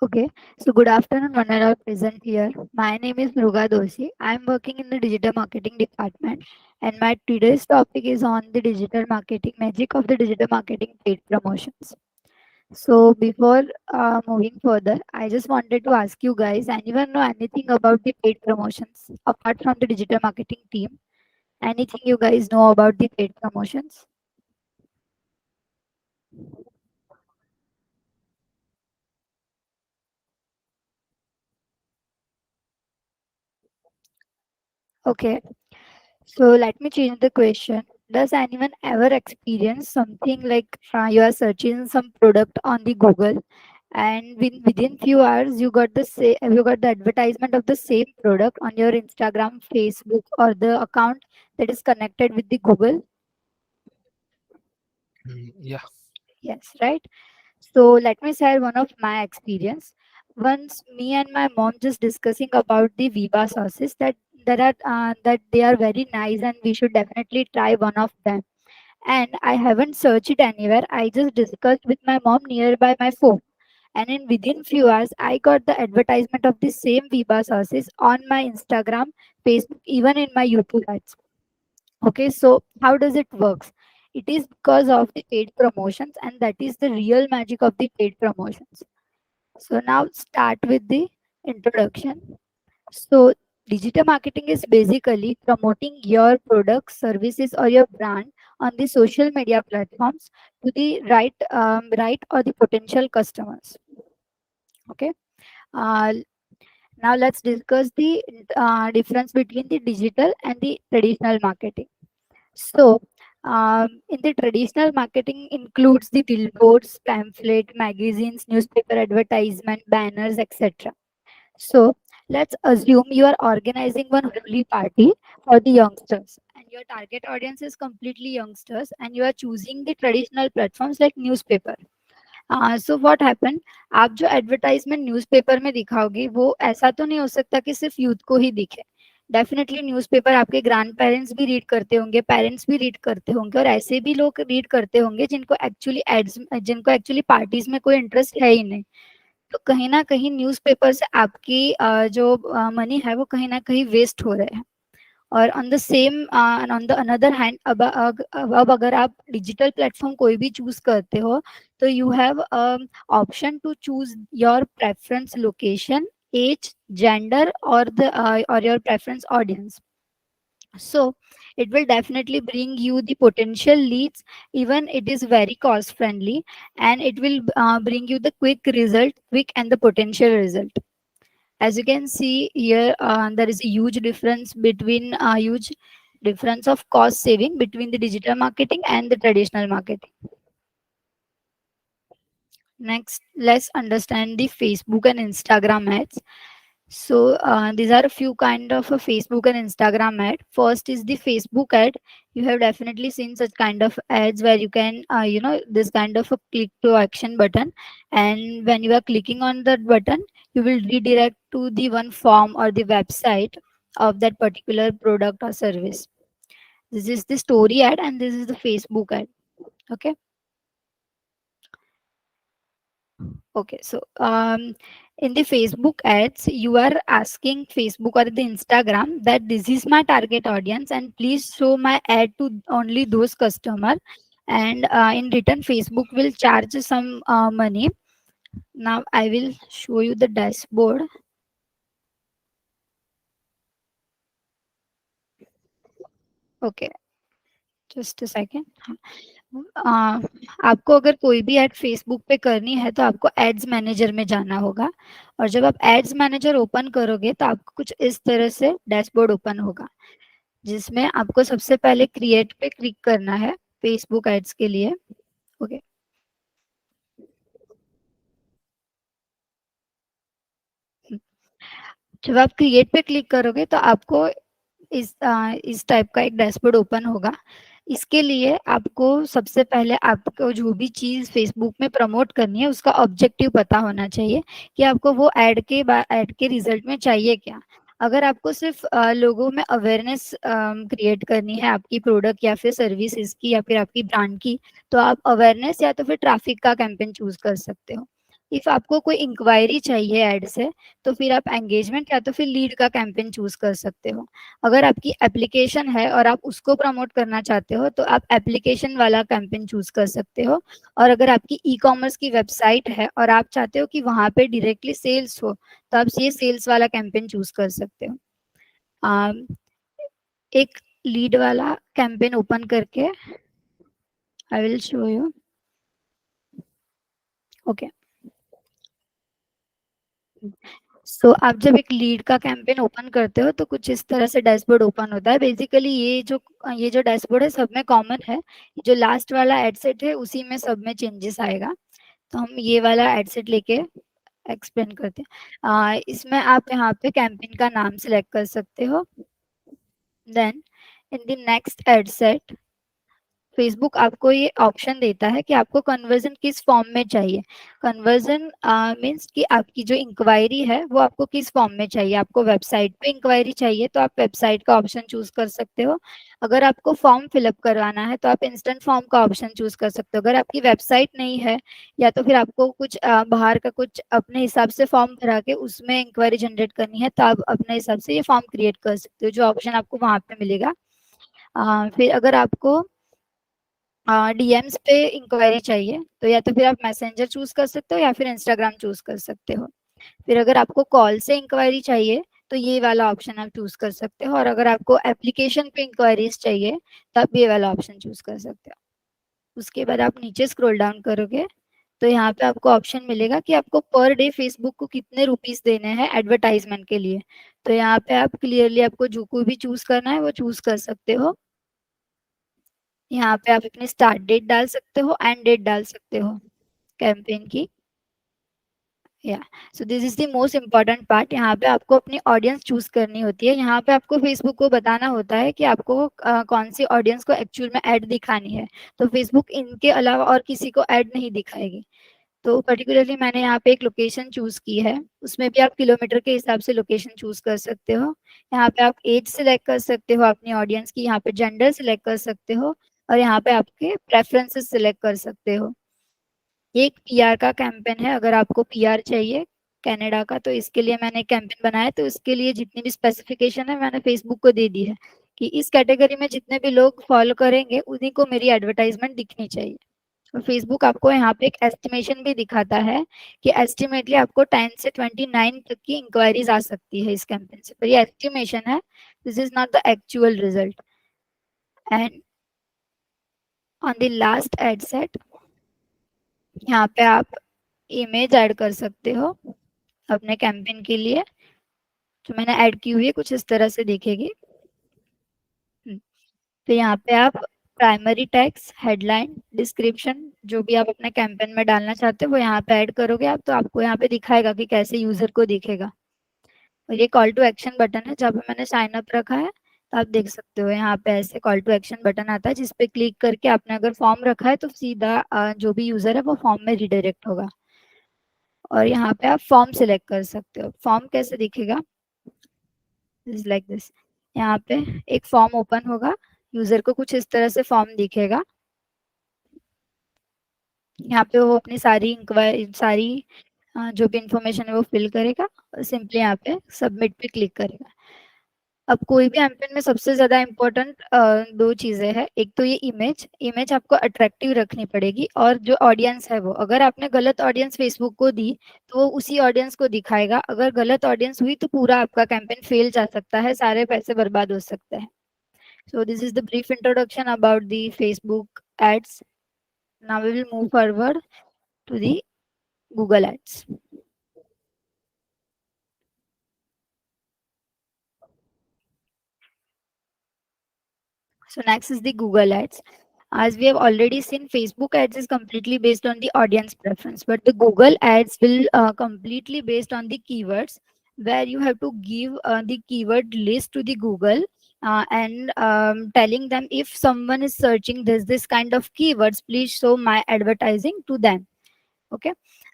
Okay, so good afternoon, one and all present here. My name is Mruga Doshi. I am working in the digital marketing department, and my today's topic is on the digital marketing magic of the digital marketing paid promotions. So, before moving further, I just wanted to ask you guys anyone know anything about the paid promotions apart from the digital marketing team? Anything you guys know about the paid promotions? Okay, so let me change the question. Does anyone ever experience something like you are searching some product on the Google and within few hours you got the advertisement of the same product on your Instagram, Facebook, or the account that is connected with the Google? Yeah. Yes, right. So let me share one of my experience. Once me and my mom just discussing about the Viva sauces that they are very nice and we should definitely try one of them. And I haven't searched it anywhere. I just discussed with my mom nearby my phone. And in within few hours, I got the advertisement of the same Viva sauces on my Instagram, Facebook, even in my YouTube ads. Okay, so how does it works? It is because of the paid promotions, and that is the real magic of the paid promotions. So now start with the introduction. So digital marketing is basically promoting your product, services, or your brand on the social media platforms to the right or the potential customers. Okay. Uh, Now let's discuss the difference between the digital and the traditional marketing. So, in the traditional marketing includes the billboards, pamphlet, magazines, newspaper advertisement, banners, etc. So, let's assume you are organizing one holy party for the youngsters, and your target audience is completely youngsters, and you are choosing the traditional platforms like newspaper. So what happen, आप जो advertisement newspaper में दिखाओगे वो ऐसा तो नहीं हो सकता कि सिर्फ यूथ को ही दिखे। डेफिनेटली न्यूज़पेपर आपके ग्रैंड पेरेंट्स भी रीड करते होंगे, पेरेंट्स भी रीड करते होंगे और ऐसे भी लोग रीड करते होंगे जिनको एक्चुअली पार्टीज में कोई इंटरेस्ट है ही नहीं। तो कहीं ना कहीं न्यूज़पेपर से आपकी जो मनी है वो कहीं ना कहीं वेस्ट हो रहे हैं। और on the same on the another hand अब अगर आप डिजिटल प्लेटफॉर्म कोई भी चूज करते हो तो you have option to choose your preference location, age, gender और द और your preference audience. So it will definitely bring you the potential leads, even it is very cost friendly, and it will bring you the quick and the potential result. As you can see here, there is a huge difference of cost saving between the digital marketing and the traditional marketing. Next, let's understand the Facebook and Instagram ads. So these are a few kind of a Facebook and Instagram ad. First is the Facebook ad. You have definitely seen such kind of ads where you can, this kind of a click to action button, and when you are clicking on that button, you will redirect to the one form or the website of that particular product or service. This is the story ad, and this is the Facebook ad. Okay. Okay, so in the Facebook ads, you are asking Facebook or the Instagram that this is my target audience and please show my ad to only those customer. And in return, Facebook will charge some money. Now I will show you the dashboard. Okay, just a second. आ, आपको अगर कोई भी add Facebook पे करनी है तो आपको ads manager में जाना होगा, और जब आप एड्स मैनेजर ओपन करोगे तो आपको कुछ इस तरह से डैशबोर्ड ओपन होगा, जिसमें आपको सबसे पहले क्रिएट पे क्लिक करना है फेसबुक एड्स के लिए। ओके, जब आप क्रिएट पे क्लिक करोगे तो आपको इस टाइप का एक डैशबोर्ड ओपन होगा। इसके लिए आपको सबसे पहले आपको जो भी चीज़ फेसबुक में प्रमोट करनी है उसका ऑब्जेक्टिव पता होना चाहिए कि आपको वो ऐड के रिजल्ट में चाहिए क्या। अगर आपको सिर्फ लोगों में अवेयरनेस क्रिएट करनी है आपकी प्रोडक्ट या फिर सर्विसेज की या फिर आपकी ब्रांड की, तो आप अवेयरनेस या तो फिर ट्रैफिक का कैंपेन चूज कर सकते हो। इफ आपको कोई इंक्वायरी चाहिए ऐड से, तो फिर आप एंगेजमेंट या तो फिर लीड का कैंपेन चूज कर सकते हो। अगर आपकी एप्लीकेशन है और आप उसको प्रमोट करना चाहते हो, तो आप एप्लीकेशन वाला कैंपेन चूज कर सकते हो। और अगर आपकी ई कॉमर्स की वेबसाइट है और आप चाहते हो कि वहां पे डायरेक्टली सेल्स हो, तो आप ये सेल्स वाला कैंपेन चूज कर सकते हो। अम, एक लीड वाला कैंपेन ओपन करके I will show you. Okay, so आप जब एक लीड का कैंपेन ओपन करते हो तो कुछ इस तरह से डैशबोर्ड ओपन होता है। बेसिकली ये जो डैशबोर्ड है सब में कॉमन है। जो लास्ट वाला एड सेट है उसी में सब में चेंजेस आएगा। तो हम ये वाला एड सेट लेके एक्सप्लेन करते हैं। इसमें आप यहाँ पे कैंपेन का नाम सिलेक्ट कर सकते हो। Then in the next ad set, Facebook आपको ये ऑप्शन देता है कि आपको कन्वर्जन किस फॉर्म में चाहिए। कन्वर्जन मीन्स कि आपकी जो इंक्वायरी है वो आपको किस फॉर्म में चाहिए। आपको वेबसाइट पे इंक्वायरी चाहिए तो आप वेबसाइट का ऑप्शन चूज कर सकते हो। अगर आपको फॉर्म फिलअप करवाना है तो आप इंस्टेंट फॉर्म का ऑप्शन चूज कर सकते हो। अगर आपकी वेबसाइट नहीं है या तो फिर आपको कुछ बाहर का कुछ अपने हिसाब से फॉर्म भरा के उसमें इंक्वायरी जनरेट करनी है, तो आप अपने हिसाब से ये फॉर्म क्रिएट कर सकते हो, जो ऑप्शन आपको वहां पे मिलेगा। फिर अगर आपको डीएम्स पे इंक्वायरी चाहिए तो या तो फिर आप मैसेंजर चूज कर सकते हो या फिर इंस्टाग्राम चूज कर सकते हो। फिर अगर आपको कॉल से इंक्वायरी चाहिए तो ये वाला ऑप्शन आप चूज कर सकते हो। और अगर आपको एप्लीकेशन पे इंक्वायरीज चाहिए तो आप ये वाला ऑप्शन चूज कर सकते हो। उसके बाद आप नीचे स्क्रॉल डाउन करोगे तो यहाँ पे आपको ऑप्शन मिलेगा कि आपको पर डे फेसबुक को कितने रुपीस देने हैं एडवर्टाइजमेंट के लिए। तो यहाँ पे आप क्लियरली आपको जो कोई भी चूज करना है वो चूज कर सकते हो। यहाँ पे आप अपनी स्टार्ट डेट डाल सकते हो, एंड डेट डाल सकते हो कैंपेन की। या so this is the most important part. यहाँ पे आपको अपनी ऑडियंस चूज करनी होती है। यहाँ पे आपको फेसबुक को बताना होता है कि आपको कौन सी ऑडियंस को एक्चुअल में ऐड दिखानी है। तो फेसबुक इनके अलावा और किसी को ऐड नहीं दिखाएगी। तो पर्टिकुलरली मैंने यहाँ पे एक लोकेशन चूज की है। उसमें भी आप किलोमीटर के हिसाब से लोकेशन चूज कर सकते हो। यहाँ पे आप एज सिलेक्ट कर सकते हो अपनी ऑडियंस की, यहाँ पे जेंडर सिलेक्ट कर सकते हो, और यहाँ पे आपके प्रेफरेंसेस सिलेक्ट कर सकते हो। ये एक पीआर का कैंपेन है। अगर आपको पीआर चाहिए कनाडा का, तो इसके लिए मैंने कैंपेन बनाया। तो इसके लिए जितनी भी स्पेसिफिकेशन है मैंने फेसबुक को दे दी है कि इस कैटेगरी में जितने भी लोग फॉलो करेंगे उन्हीं को मेरी एडवर्टाइजमेंट दिखनी चाहिए। और फेसबुक आपको यहाँ पे एक एस्टिमेशन भी दिखाता है कि एस्टिमेटली आपको 10 से 29 तक की इंक्वायरीज आ सकती है इस कैंपेन से, पर ये एस्टिमेशन है। This is not the actual result. And on the last ad set, यहाँ पे आप इमेज ऐड कर सकते हो अपने कैंपेन के लिए। जो मैंने ऐड की हुई है कुछ इस तरह से दिखेगी। तो यहाँ पे आप प्राइमरी टेक्स्ट, हेडलाइन, डिस्क्रिप्शन जो भी आप अपने कैंपेन में डालना चाहते हो वो यहाँ पे ऐड करोगे आप, तो आपको यहाँ पे दिखाएगा कि कैसे यूजर को दिखेगा। और ये कॉल टू एक्शन बटन है, जहाँ पे मैंने साइन अप रखा है तो आप देख सकते हो यहाँ पे ऐसे कॉल टू एक्शन बटन आता है, जिसपे क्लिक करके आपने अगर फॉर्म रखा है तो सीधा जो भी यूजर है वो फॉर्म में रिडायरेक्ट होगा। और यहाँ पे आप फॉर्म सिलेक्ट कर सकते हो। फॉर्म कैसे दिखेगा, इज लाइक दिस। यहाँ पे एक फॉर्म ओपन होगा, यूजर को कुछ इस तरह से फॉर्म दिखेगा। यहाँ पे वो अपनी सारी इंक्वायरी, सारी जो भी इंफॉर्मेशन है वो फिल करेगा और सिंपली यहाँ पे सबमिट पे क्लिक करेगा। अब कोई भी कैंपेन में सबसे ज्यादा इम्पोर्टेंट दो चीजें हैं। एक तो ये इमेज, इमेज आपको अट्रैक्टिव रखनी पड़ेगी। और जो ऑडियंस है वो, अगर आपने गलत ऑडियंस फेसबुक को दी तो वो उसी ऑडियंस को दिखाएगा। अगर गलत ऑडियंस हुई तो पूरा आपका कैंपेन फेल जा सकता है, सारे पैसे बर्बाद हो सकते हैं। So this is the brief introduction about the Facebook ads. Now we will move forward to the Google ads. So next is the Google ads. As we have already seen, Facebook ads is completely based on the audience preference, but the Google ads will completely based on the keywords, where you have to give the keyword list to the Google, and telling them if someone is searching this kind of keywords, please show my advertising to them. Okay.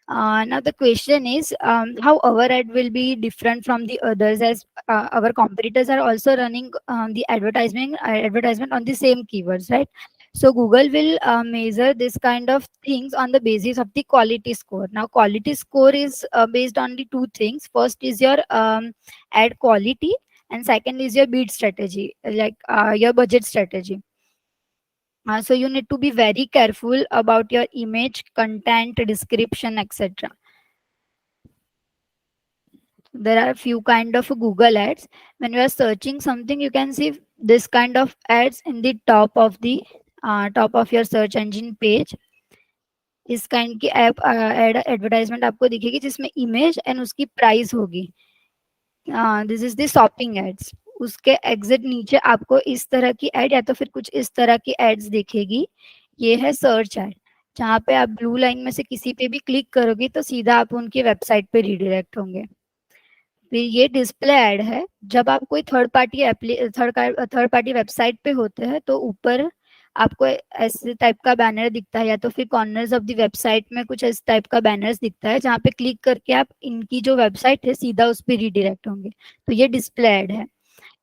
Now the question is, how our ad will be different from the others, as our competitors are also running the advertisement on the same keywords, right? So Google will measure this kind of things on the basis of the quality score. Now quality score is based on the two things. First is your ad quality, and second is your bid strategy, like your budget strategy. So you need to be very careful about your image, content, description, etc. There are a few kind of Google ads. When you are searching something, you can see this kind of ads in the top of your search engine page. इस kind की app ad advertisement आपको दिखेगी जिसमें image and उसकी price होगी. This is the shopping ads. उसके exit नीचे आपको इस तरह की एड या तो फिर कुछ इस तरह की एड्स दिखेगी. ये है सर्च एड, जहाँ पे आप ब्लू लाइन में से किसी पे भी क्लिक करोगे तो सीधा आप उनकी वेबसाइट पे रिडायरेक्ट होंगे. फिर ये डिस्प्ले ऐड है. जब आप कोई थर्ड पार्टी वेबसाइट पे होते हैं तो ऊपर आपको ऐसे टाइप का बैनर दिखता है, या तो फिर कॉर्नर्स ऑफ द वेबसाइट में कुछ इस टाइप का बैनर्स दिखता है जहाँ पे क्लिक करके आप इनकी जो वेबसाइट है सीधा उस पर रिडायरेक्ट होंगे. तो ये डिस्प्ले ऐड है.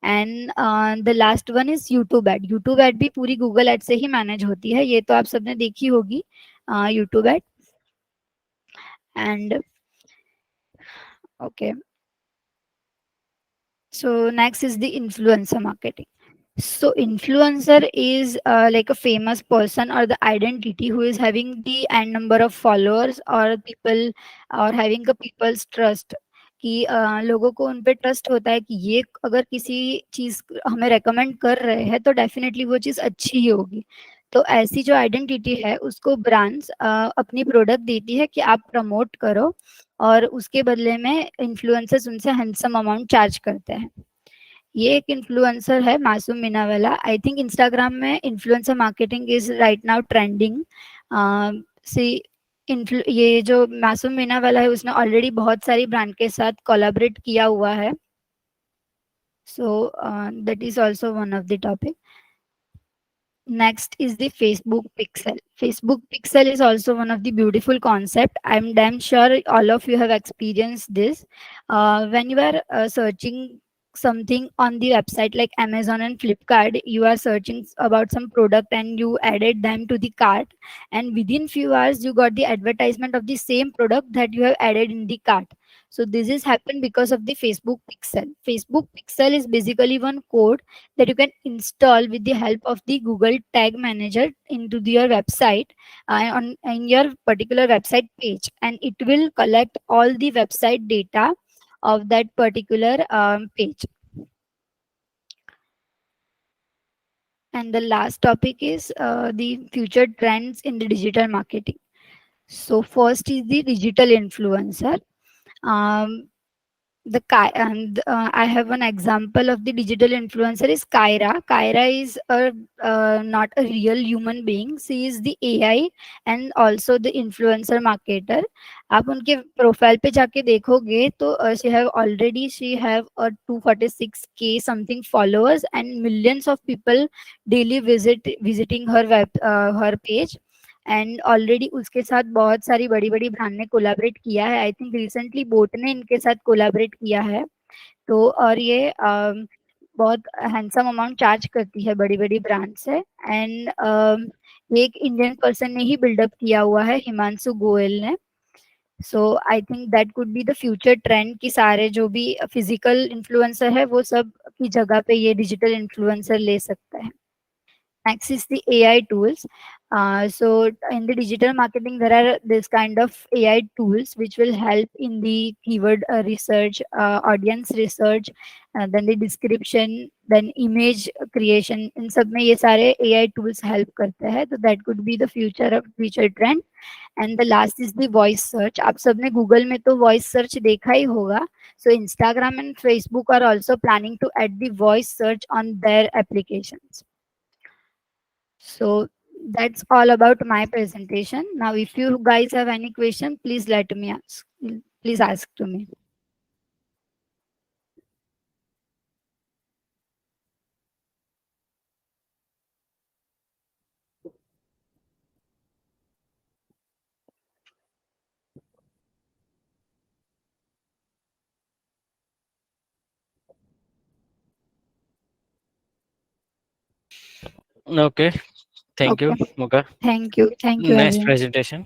And the last one is YouTube ad. YouTube ad भी पूरी गूगल एड से ही मैनेज होती है. ये तो आप सबने देखी होगी YouTube ad. And okay, so next is the influencer marketing. So influencer is like a famous person or the identity who is having the n number of followers or people, or having a people's trust, कि लोगों को उन पे trust होता है कि ये अगर किसी चीज हमें रेकमेंड कर रहे हैं तो डेफिनेटली वो चीज अच्छी ही होगी. तो ऐसी जो आइडेंटिटी है उसको ब्रांड्स अपनी प्रोडक्ट देती है कि आप प्रमोट करो, और उसके बदले में इन्फ्लुएंसर्स उनसे हैंडसम अमाउंट चार्ज करते हैं. ये एक इन्फ्लुएंसर है Masoom Minawala. I think Instagram में influencer marketing is right now trending. See ये जो मासूम मीनावाला है उसने ऑलरेडी बहुत सारी ब्रांड के साथ कोलैबोरेट किया हुआ है. So that is also one of the topic. Next is the Facebook Pixel. Facebook Pixel is also one of the beautiful concept. I'm damn sure all of you have experienced this. When you are searching something on the website like Amazon and Flipkart, you are searching about some product and you added them to the cart, and within few hours you got the advertisement of the same product that you have added in the cart. So this is happened because of the Facebook Pixel. Facebook Pixel is basically one code that you can install with the help of the Google Tag Manager into your website, on in your particular website page, and it will collect all the website data of that particular page. And the last topic is the future trends in the digital marketing. So first is the digital influencer. Um, I have one example of the digital influencer is Kyra. Kyra is a not a real human being. She is the AI and also the influencer marketer. आप उनके profile पे जाके देखोगे तो she have a 246K something followers and millions of people daily visiting her page. And already उसके साथ बहुत सारी बड़ी बड़ी ब्रांड ने कोलैबोरेट किया है. आई थिंक रिसेंटली बोट ने इनके साथ कोलैबोरेट किया है. तो और ये बहुत हैंडसम अमाउंट चार्ज करती है बड़ी बड़ी ब्रांड से. एंड एक इंडियन पर्सन ने ही बिल्डअप किया हुआ है, हिमांशु गोयल ने. So I think that could be the future trend कि सारे जो भी फिजिकल इन्फ्लुएंसर है वो सब की जगह पे ये डिजिटल इन्फ्लुएंसर ले सकता है. Next is the AI tools. So in the digital marketing, there are this kind of AI tools which will help in the keyword research, audience research, then the description, then image creation. In सब में ये सारे AI tools help करते हैं. So that could be the future trend. And the last is the voice search. आप सबने Google में तो voice search देखा ही होगा. So Instagram and Facebook are also planning to add the voice search on their applications. So that's all about my presentation. Now, if you guys have any question, please let me ask. Please ask to me. Okay. Thank you, Okay. Muka. Thank you. Thank you, Next everyone. presentation.